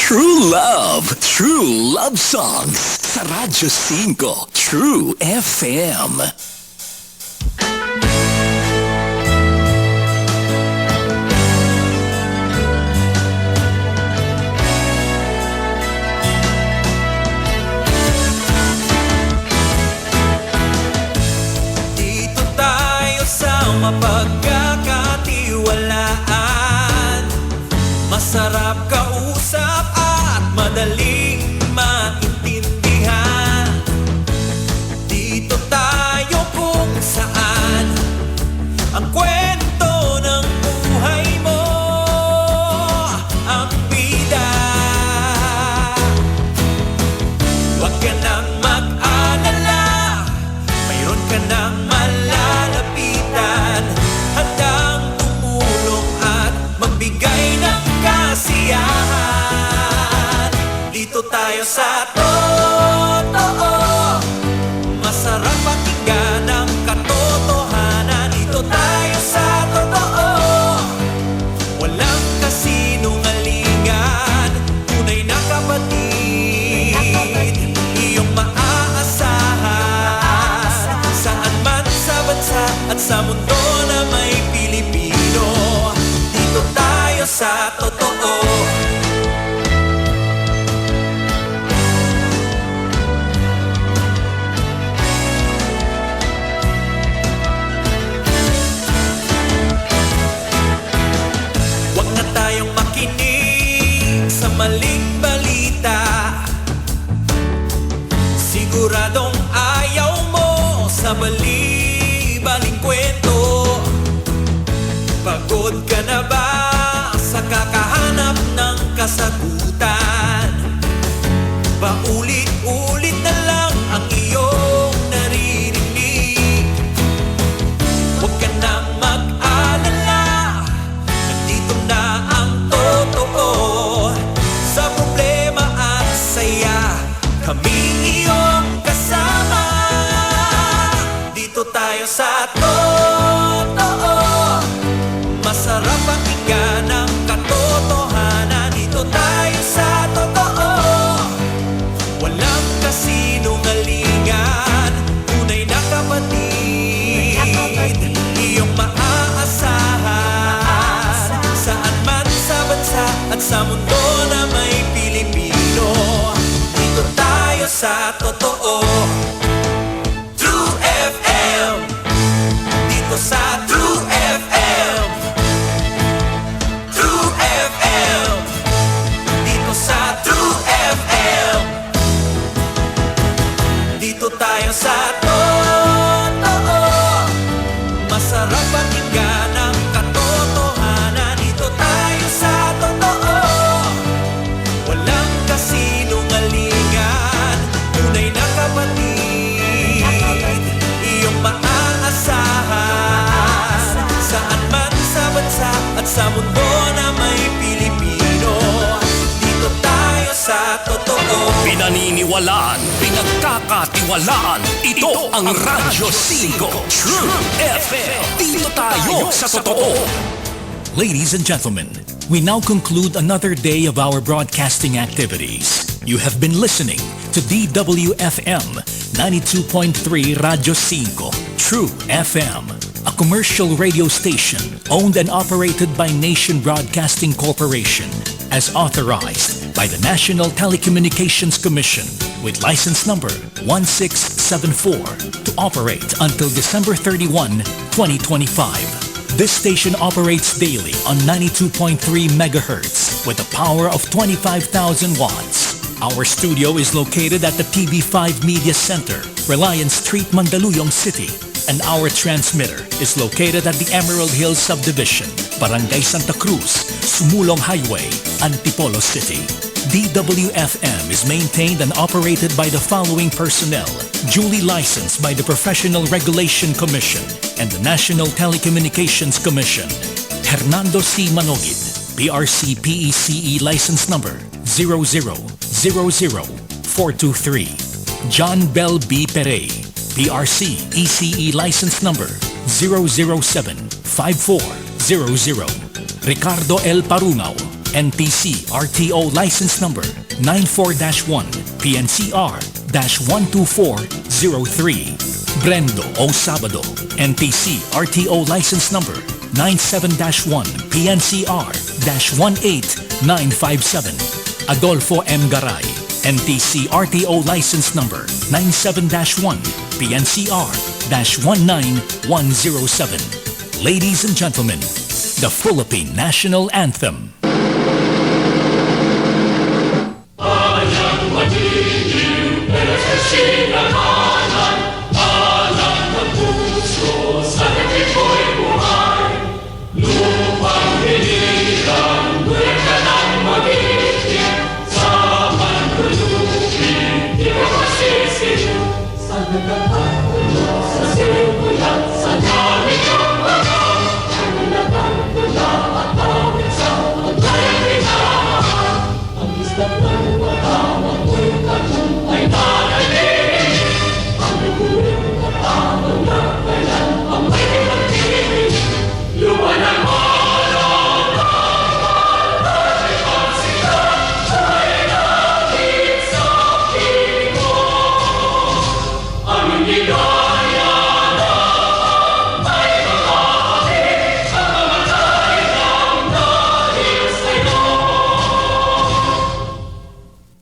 True love songs sa Radyo 5 True FM. Dito tayo sa mapagkakatiwalaan, masarap kausap at madaling maintindihan. Dito tayo kung saan ang kwento ng buhay mo ang bida. Huwag ka nang mag-alala, mayroon ka nang malalapitan, handang tumulong at magbigay ng kasiyahan. Dito tayo sa totoo, masarap pakinggan ang katotohanan. Dito tayo sa totoo, walang kasinungalingan, tunay na kapatid, iyong maaasahan. Saan man sa bansa at sa mundo na may Pilipino, dito tayo sa totoo. Huwag na tayong makinig sa maling balita, siguradong ayaw mo sa bali-baling kwento. Pagod ka na ba sa kakahanap ng kasagutan? Paulit-ulit na lang ang iyong naririnig. Huwag ka nang mag-alala, nandito na ang totoo. Sa problema at saya, kami iyong kasama. Dito tayo sa totoo, masarap pakinggan ang katotohanan. Dito tayo sa totoo, walang kasinungalingan, tunay na kapatid, iyong maaasahan. Saan man sa bansa at sa mundo na may Pilipino, dito tayo sa totoo. True FM, dito sa True FM. True FM, dito sa True FM. Dito tayo sa totoo, masarap pakinggan ang katotohanan. Dito tayo sa totoo, walang kasinungalingan, tunay na kapatid, iyong maaasahan. Saan man sa bansa at sa mundo na may Pilipino, dito tayo sa totoo. Pinaniniwalaan, pinagkakatiwalaan, ito ang Radyo 5 True FM. Dito tayo sa totoo. Ladies and gentlemen, we now conclude another day of our broadcasting activities. You have been listening to DWFM 92.3 Radyo 5 True FM, a commercial radio station owned and operated by Nation Broadcasting Corporation as authorized by the National Telecommunications Commission with license number 1674 to operate until December 31, 2025. This station operates daily on 92.3 megahertz with a power of 25,000 watts. Our studio is located at the TV5 Media Center, Reliance Street, Mandaluyong City, and our transmitter is located at the Emerald Hills Subdivision, Barangay Santa Cruz, Sumulong Highway, Antipolo City. DWFM is maintained and operated by the following personnel, duly licensed by the Professional Regulation Commission and the National Telecommunications Commission. Hernando C. Manogid, PRC PECE license number 0000423. John Bell B. Perey, PRC ECE license number 0075400. Ricardo L. Parungaw, NTC RTO license number 94-1 PNCR-12403. Brendo O Sabado, NTC RTO license number 97-1 PNCR-18957. Adolfo M. Garay, NTC RTO license number 97-1 PNCR-19107. Ladies and gentlemen, the Philippine National Anthem.